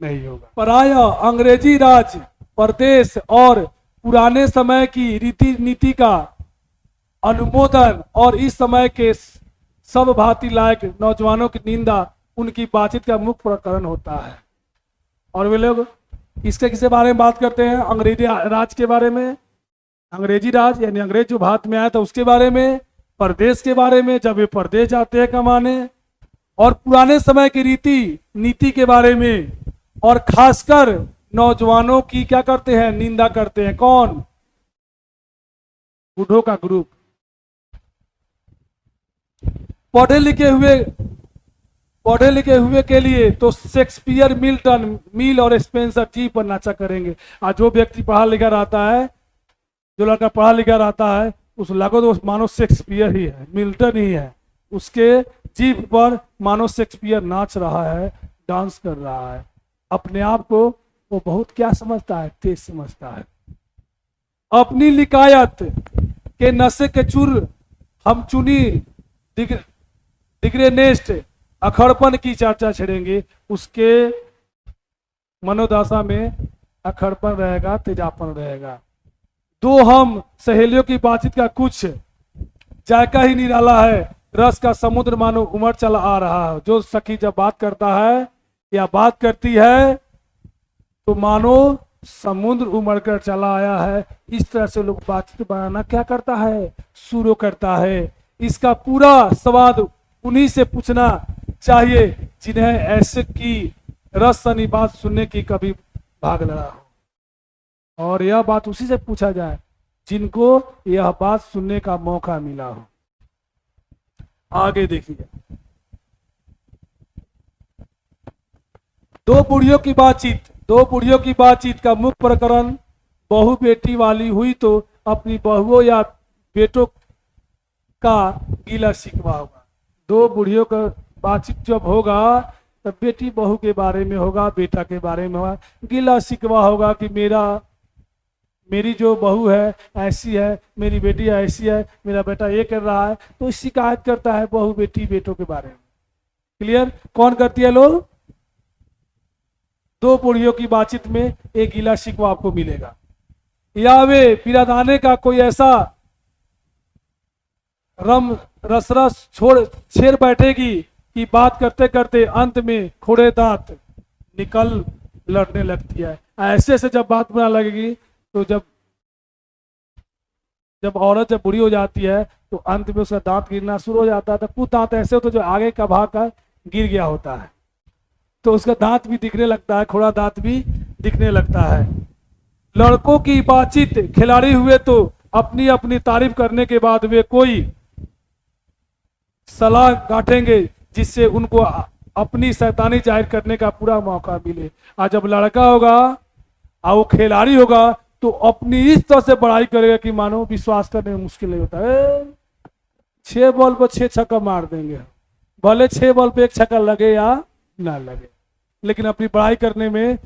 नहीं होगा। पराया अंग्रेजी राज प्रदेश और पुराने समय की रीति नीति का अनुमोदन और इस समय के सब भांति लायक नौजवानों की निंदा उनकी बातचीत का मुख्य प्रकरण होता है। और वे लोग किसके बारे में बात करते हैं? अंग्रेजी राज के बारे में। अंग्रेजी राज यानी अंग्रेज जो भारत में आया था उसके बारे में, परदेश के बारे में जब वे परदेश जाते हैं कमाने, और पुराने समय की रीति नीति के बारे में, और खासकर नौजवानों की क्या करते हैं? निंदा करते हैं। कौन? बूढ़ों का ग्रुप। पढ़े लिखे हुए के लिए तो शेक्सपियर, मिल्टन, मिल और स्पेंसर जी पर नाचा करेंगे। आज जो व्यक्ति पढ़ा लिखा रहता है, जो लड़का पढ़ा लिखा रहता है, उस लगो तो मानो शेक्सपियर ही है, मिल्टन ही है। उसके जीभ पर मानो शेक्सपियर नाच रहा है, डांस कर रहा है। अपने आप को वो बहुत क्या समझता है? तेज समझता है। अपनी लिकायत के नशे के चूर हम चुनी डिग्रेनेस्ट अखड़पन की चर्चा छेड़ेंगे। उसके मनोदशा में अखड़पन रहेगा, तेजापन रहेगा। 2 हम सहेलियों की बातचीत का कुछ जायका ही निराला है। रस का समुद्र मानो उमड़ चला आ रहा है। जो सखी जब बात करता है या बात करती है तो मानो समुद्र उमड़ कर चला आया है। इस तरह से लोग बातचीत बनाना क्या करता है? शुरू करता है। इसका पूरा स्वाद उन्हीं से पूछना चाहिए जिन्हें ऐसे की रस सनी बात सुनने की कभी भाग लड़ा हो, और यह बात उसी से पूछा जाए जिनको यह बात सुनने का मौका मिला हो। आगे देखिए, 2 बुढ़ियों की बातचीत का मुख्य प्रकरण बहू बेटी वाली हुई तो अपनी बहुओं या बेटों का गीला शिकवा होगा। 2 बुढ़ियों का बातचीत जब होगा तब बेटी बहू के बारे में होगा, बेटा के बारे में होगा, गीला शिकवा होगा कि मेरी जो बहू है ऐसी है, मेरी बेटी ऐसी है, मेरा बेटा ये कर रहा है। तो शिकायत करता है बहू बेटी बेटों के बारे में। क्लियर? कौन करती है लोग? 2 बुढ़ियों की बातचीत में एक गीला शिकवा आपको मिलेगा। या वे पिरादाने का कोई ऐसा रस छेड़ बैठेगी कि बात करते करते अंत में खोड़े दांत निकल लड़ने लगती है। ऐसे से जब बात बनाने लगेगी तो जब औरत जब बुढ़ी हो जाती है तो अंत में उसका दांत गिरना शुरू हो जाता है। तो कुछ दांत ऐसे होते जो आगे का भाग का गिर गया होता है तो उसका दांत भी दिखने लगता है, खोड़ा दांत भी दिखने लगता है। लड़कों की बातचीत खिलाड़ी हुए तो अपनी अपनी तारीफ करने के बाद वे कोई सलाह गांठेंगे जिससे उनको अपनी शैतानी जाहिर करने का पूरा मौका मिले। आज जब लड़का होगा और वो खिलाड़ी होगा तो अपनी इस तरह से बड़ाई करेगा कि मानो विश्वास करने में मुश्किल नहीं होता है। 6 बॉल पर 6 छक्का मार देंगे, भले 6 बॉल पे 1 छक्का लगे या ना लगे, लेकिन अपनी बड़ाई करने में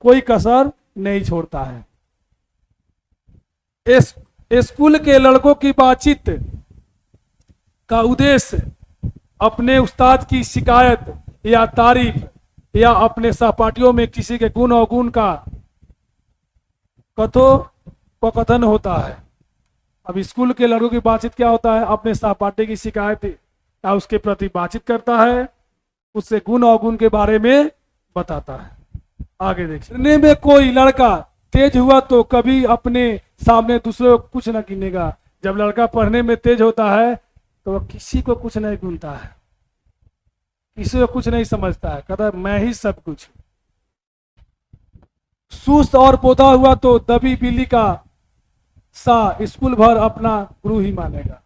कोई कसर नहीं छोड़ता है। स्कूल के लड़कों की बातचीत का उद्देश्य अपने उस्ताद की शिकायत या तारीफ या अपने सहपाठियों में किसी के गुण अवगुण का कथन होता है। अब स्कूल के लड़कों की बातचीत क्या होता है? अपने सहपाठी की शिकायत या उसके प्रति बातचीत करता है, उससे गुण अवगुण के बारे में बताता है। आगे देखिए, में कोई लड़का तेज हुआ तो कभी अपने सामने दूसरे को कुछ ना गिनेगा। जब लड़का पढ़ने में तेज होता है तो वह किसी को कुछ नहीं गिनता है, किसी को कुछ नहीं समझता है, कहता है मैं ही सब कुछ। सुस्त और बोधा हुआ तो दबी बिल्ली का सा स्कूल भर अपना गुरु ही मानेगा,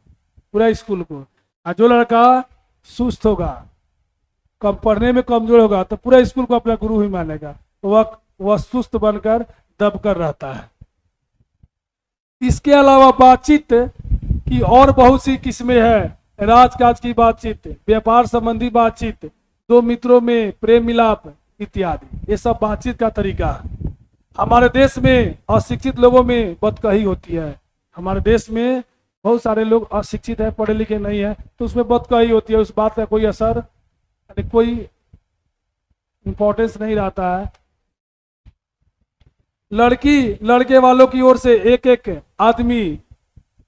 पूरा स्कूल को। और जो लड़का सुस्त होगा, कम पढ़ने में कमजोर होगा तो पूरा स्कूल को अपना गुरु ही मानेगा, वह सुस्त बनकर दबकर रहता है। इसके अलावा बातचीत की और बहुत सी किस्में हैं। राजकाज की बातचीत, व्यापार संबंधी बातचीत, दो मित्रों में प्रेम मिलाप इत्यादि, ये सब बातचीत का तरीका है। हमारे देश में अशिक्षित लोगों में बदकही होती है। हमारे देश में बहुत सारे लोग अशिक्षित है, पढ़े लिखे नहीं है, तो उसमें बदकही होती है। उस बात का कोई असर यानी कोई इंपॉर्टेंस नहीं रहता है। लड़की लड़के वालों की ओर से एक एक आदमी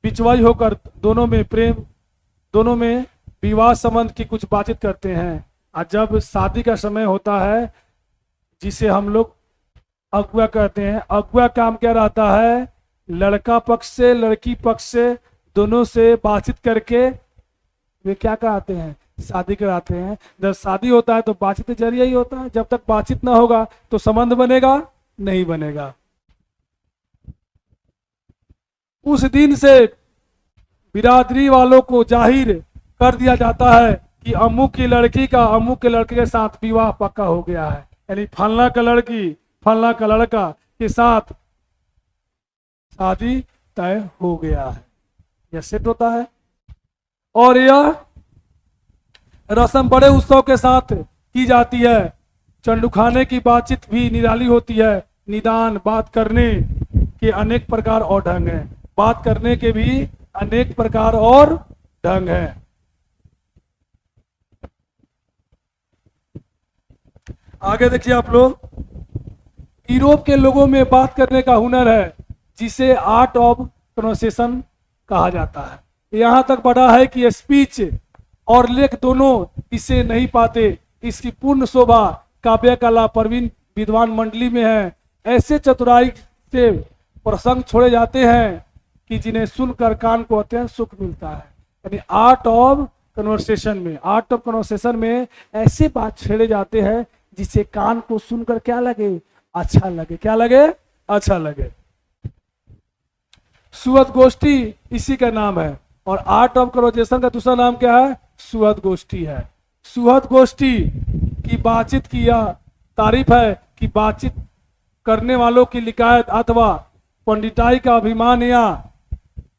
बिचवाई होकर दोनों में प्रेम, दोनों में विवाह संबंध की कुछ बातचीत करते हैं। और जब शादी का समय होता है, जिसे हम लोग अगुआ कहते हैं, अगुआ काम क्या रहता है? लड़का पक्ष से लड़की पक्ष से दोनों से बातचीत करके वे क्या कराते हैं? शादी कराते हैं। जब शादी होता है तो बातचीत के जरिए ही होता है। जब तक बातचीत ना होगा तो संबंध बनेगा नहीं बनेगा। उस दिन से बिरादरी वालों को जाहिर कर दिया जाता है कि अमुक की लड़की का अमुक के लड़के के साथ विवाह पक्का हो गया है, यानी फलना का लड़की फलना का लड़का के साथ शादी तय हो गया है। यह सेट होता है। और यह रस्म बड़े उत्सव के साथ की जाती है। चंडूखाने की बातचीत भी निराली होती है। निदान बात करने के अनेक प्रकार और ढंग हैं। बात करने के भी अनेक प्रकार और ढंग हैं। आगे देखिए आप लोग, यूरोप के लोगों में बात करने का हुनर है, जिसे आर्ट ऑफ कन्वर्सेशन कहा जाता है। यहां तक बढ़ा है कि स्पीच और लेख दोनों इसे नहीं पाते। इसकी पूर्ण शोभा काव्य कला प्रवीण विद्वान मंडली में है। ऐसे चतुराई से प्रसंग छोड़े जाते हैं कि जिन्हें सुनकर कान को अत्यंत सुख मिलता है। यानी आर्ट ऑफ कन्वर्सेशन में ऐसे बात छेड़े जाते हैं जिसे कान को सुनकर क्या लगे? अच्छा लगे। क्या लगे? अच्छा लगे। सुहद गोष्ठी इसी का नाम है। और आर्ट ऑफ कन्वर्सेशन का दूसरा नाम क्या है? सुहद गोष्ठी है। सुहद गोष्ठी की बातचीत की यह तारीफ है कि बातचीत करने वालों की लिकायत अथवा पंडिताई का अभिमान या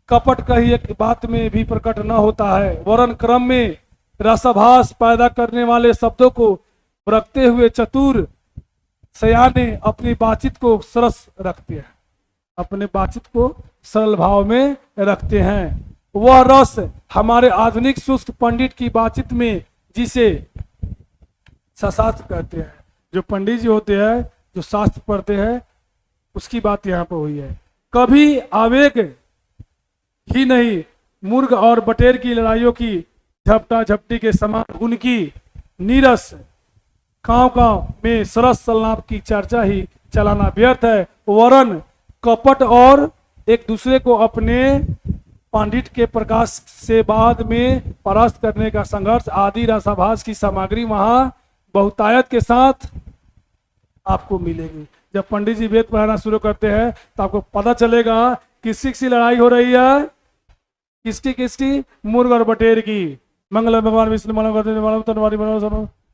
कपट कही एक बात में भी प्रकट न होता है, वरन क्रम में रसाभास पैदा करने वाले शब्दों को रखते हुए चतुर सयाने अपनी बातचीत को सरस रखते हैं, अपने बातचीत को सरल भाव में रखते हैं। वह रस हमारे आधुनिक शुष्क पंडित की बातचीत में, जिसे शास्त्र कहते हैं, जो पंडित जी होते हैं जो शास्त्र पढ़ते हैं, उसकी बात यहाँ पर हुई है। कभी आवेग ही नहीं, मुर्ग और बटेर की लड़ाइयों की झपटा झपटी के समान उनकी नीरस गांव में सरस सलाप की चर्चा ही चलाना व्यर्थ है, वरन कपट और एक दूसरे को अपने पंडित के प्रकाश से बाद में परास्त करने का संघर्ष आदि रसाभास की सामग्री वहां बहुतायत के साथ आपको मिलेगी। जब पंडित जी वेद पढ़ाना शुरू करते हैं तो आपको पता चलेगा किसकी लड़ाई हो रही है, किसकी, मुर्ग और बटेर की। मंगल भगवान विष्णु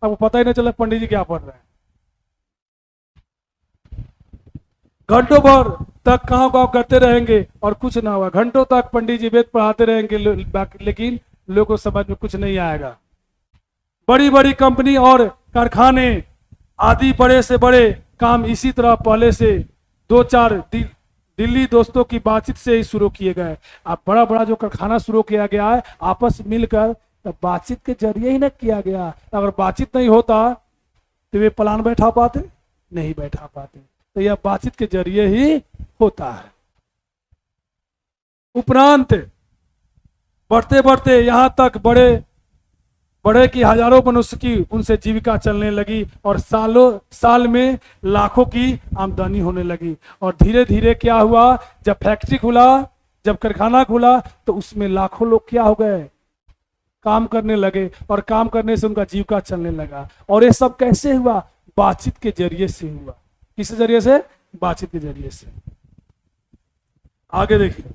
आपको पता ही नहीं चला पंडित जी क्या पढ़ रहे हैं। घंटों भर तक काव काव करते रहेंगे और कुछ ना हुआ, घंटों तक पंडित जी वेद पढ़ाते रहेंगे लेकिन लोगों को समझ में कुछ नहीं आएगा। बड़ी बड़ी कंपनी और कारखाने आदि बड़े से बड़े काम इसी तरह पहले से दो चार दिल्ली दोस्तों की बातचीत से ही शुरू किए गए। अब बड़ा बड़ा जो कारखाना शुरू किया गया है आपस मिलकर, तो बातचीत के जरिए ही ना किया गया। अगर बातचीत नहीं होता तो वे प्लान बैठा पाते नहीं बैठा पाते, तो यह बातचीत के जरिए ही होता है। उपरांत बढ़ते बढ़ते यहां तक बड़े की हजारों मनुष्य की उनसे जीविका चलने लगी और साल में लाखों की आमदनी होने लगी। और धीरे धीरे क्या हुआ, जब फैक्ट्री खुला, जब कारखाना खुला, तो उसमें लाखों लोग क्या हो गए, काम करने लगे और काम करने से उनका जीविका चलने लगा। और ये सब कैसे हुआ, बातचीत के जरिए से हुआ। किस जरिए से, बातचीत के जरिए से। आगे देखिए,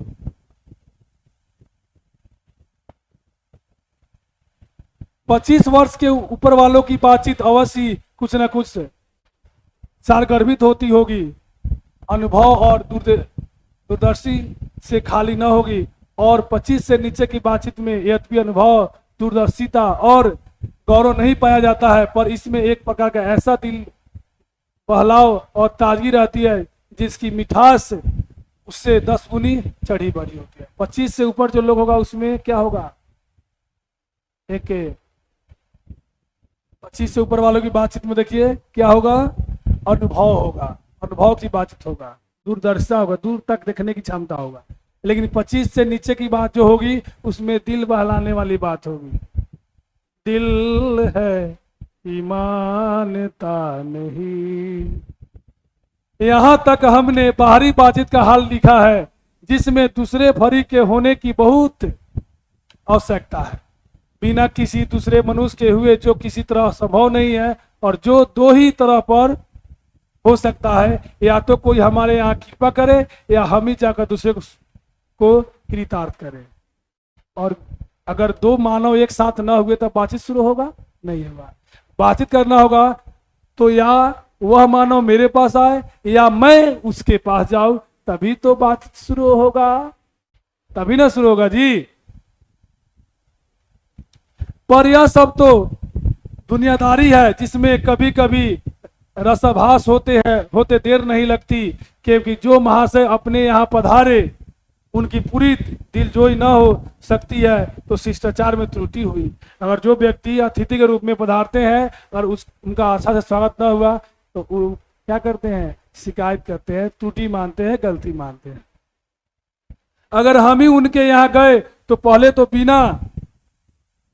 25 वर्ष के ऊपर वालों की बातचीत अवश्य कुछ न कुछ सारगर्भित होती होगी, अनुभव और दूरदर्शी से खाली न होगी। और 25 से नीचे की बातचीत में यद्यपि अनुभव, दूरदर्शिता और गौरव नहीं पाया जाता है, पर इसमें एक प्रकार का ऐसा दिल बहलाव और ताजगी रहती है जिसकी मिठास उससे 10 गुनी चढ़ी बढ़ी होती है। 25 से ऊपर जो लोग होगा उसमें क्या होगा, एक 25 से ऊपर वालों की बातचीत में देखिए क्या होगा, अनुभव होगा, अनुभव की बातचीत होगा, दूरदर्शिता होगा, दूर तक देखने की क्षमता होगा। लेकिन 25 से नीचे की बात जो होगी उसमें दिल बहलाने वाली बात होगी। दिल है ईमानता नहीं। यहां तक हमने बाहरी बातचीत का हाल लिखा है जिसमें दूसरे भरी के होने की बहुत आवश्यकता है, बिना किसी दूसरे मनुष्य के हुए जो किसी तरह संभव नहीं है, और जो दो ही तरह पर हो सकता है, या तो कोई हमारे यहाँ कृपा करे या हम ही जाकर दूसरे को कृतार्थ करें। और अगर दो मानव एक साथ ना हुए तो बातचीत शुरू होगा, नहीं होगा। बातचीत करना होगा तो या वह मानव मेरे पास आए या मैं उसके पास जाऊं, तभी तो बातचीत शुरू होगा, तभी ना शुरू होगा जी। पर यह सब तो दुनियादारी है जिसमें कभी कभी रसाभास होते देर नहीं लगती, क्योंकि जो महाशय अपने यहाँ पधारे उनकी पूरी दिलजोई न हो सकती है तो शिष्टाचार में त्रुटि हुई। अगर जो व्यक्ति अतिथि के रूप में पधारते हैं और उनका अच्छा से स्वागत न हुआ तो वो क्या करते हैं, शिकायत करते हैं, त्रुटि मानते हैं, गलती मानते हैं। अगर हम ही उनके यहाँ गए तो पहले तो बिना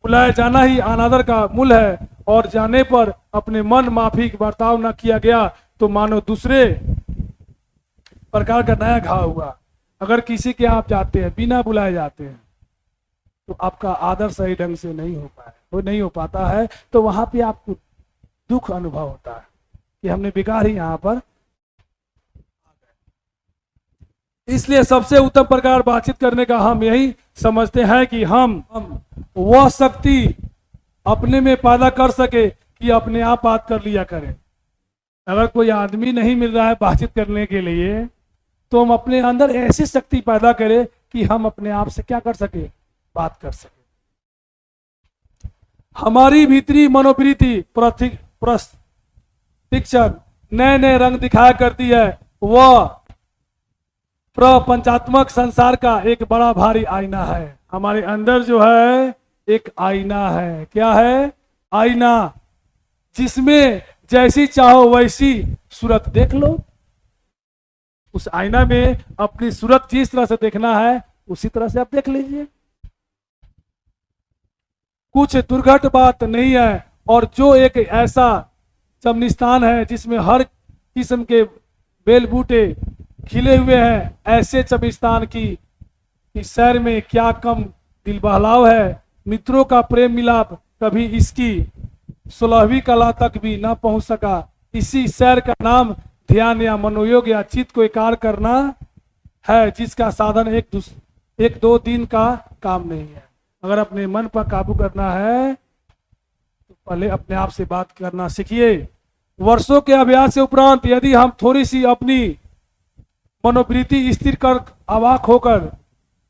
बुलाए जाना ही अनादर का मूल है, और जाने पर अपने मन माफिक बर्ताव न किया गया तो मानो दूसरे प्रकार का नया घाव हुआ। अगर किसी के आप जाते हैं बिना बुलाए जाते हैं तो आपका आदर सही ढंग से नहीं हो पाता है, तो वहां पे आपको दुख अनुभव होता है कि हमने बेकार ही यहाँ पर। इसलिए सबसे उत्तम प्रकार बातचीत करने का हम यही समझते हैं कि हम वह शक्ति अपने में पैदा कर सके कि अपने आप बात कर लिया करें। अगर कोई आदमी नहीं मिल रहा है बातचीत करने के लिए तो हम अपने अंदर ऐसी शक्ति पैदा करें कि हम अपने आप से क्या कर सके, बात कर सके। हमारी भीतरी मनोवृत्ति प्रतिक्षण नए नए रंग दिखाया करती है। वह प्रपंचात्मक संसार का एक बड़ा भारी आईना है। हमारे अंदर जो है एक आईना है। क्या है, आईना, जिसमें जैसी चाहो वैसी सूरत देख लो। उस आईना में अपनी सूरत जिस तरह से देखना है उसी तरह से आप देख लीजिए, कुछ दुर्घट बात नहीं है। और जो एक ऐसा चमनिस्तान है जिसमें हर किस्म के बेल बूटे खिले हुए हैं, ऐसे चमनिस्तान की सैर में क्या कम दिल बहलाव है। मित्रों का प्रेम मिलाप कभी इसकी 16वीं कला तक भी ना पहुंच सका। इसी सैर का नाम ध्यान या मनोयोग या चित्त को एकाग्र करना है, जिसका साधन एक दो दिन का काम नहीं है। अगर अपने मन पर काबू करना है तो पहले अपने आप से बात करना सीखिए। वर्षों के अभ्यास के उपरांत यदि हम थोड़ी सी अपनी मनोवृत्ति स्थिर कर अवाक होकर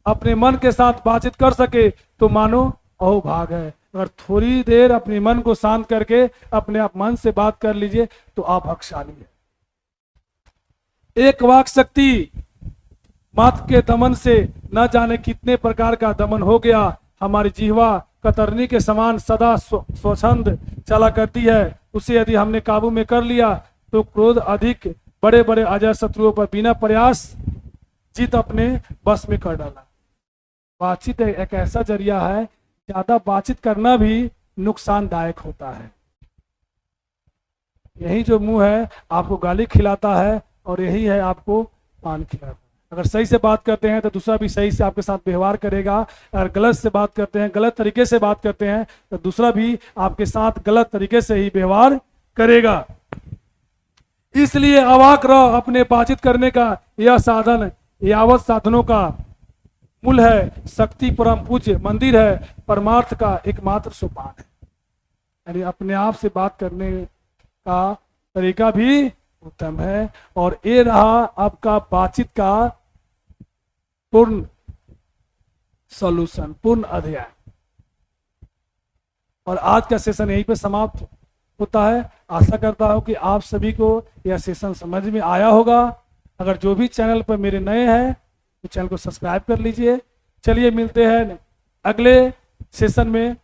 अपने मन के साथ बातचीत कर सके तो मानो अहोभाग है। अगर थोड़ी देर अपने मन को शांत करके अपने आप मन से बात कर लीजिए तो आप भाग्यशाली है। एक वाक शक्ति मात्र के दमन से न जाने कितने प्रकार का दमन हो गया। हमारी जिह्वा कतरनी के समान सदा स्वच्छंद चला करती है। उसे यदि हमने काबू में कर लिया तो क्रोध अधिक बड़े बड़े अजय शत्रुओं पर बिना प्रयास जीत अपने बस में कर डाला। बातचीत एक ऐसा जरिया है, ज्यादा बातचीत करना भी नुकसानदायक होता है। यही जो मुंह है आपको गाली खिलाता है और यही है आपको पान खिलाता है। अगर सही से बात करते हैं तो दूसरा भी सही से आपके साथ व्यवहार करेगा। अगर गलत से बात करते हैं, गलत तरीके से बात करते हैं तो दूसरा भी आपके साथ गलत तरीके से ही व्यवहार करेगा। इसलिए अवाक रहो। अपने बातचीत करने का यह साधन यावत साधनों का मूल है। शक्ति परम पूज्य मंदिर है, परमार्थ का एकमात्र सोपान है। यानी अपने आप से बात करने का तरीका भी उत्तम है। और ये रहा आपका बातचीत का पूर्ण सॉल्यूशन, पूर्ण अध्याय। और आज का सेशन यहीं पे समाप्त होता है। आशा करता हूं कि आप सभी को यह सेशन समझ में आया होगा। अगर जो भी चैनल पर मेरे नए हैं तो चैनल को सब्सक्राइब कर लीजिए। चलिए मिलते हैं अगले सेशन में।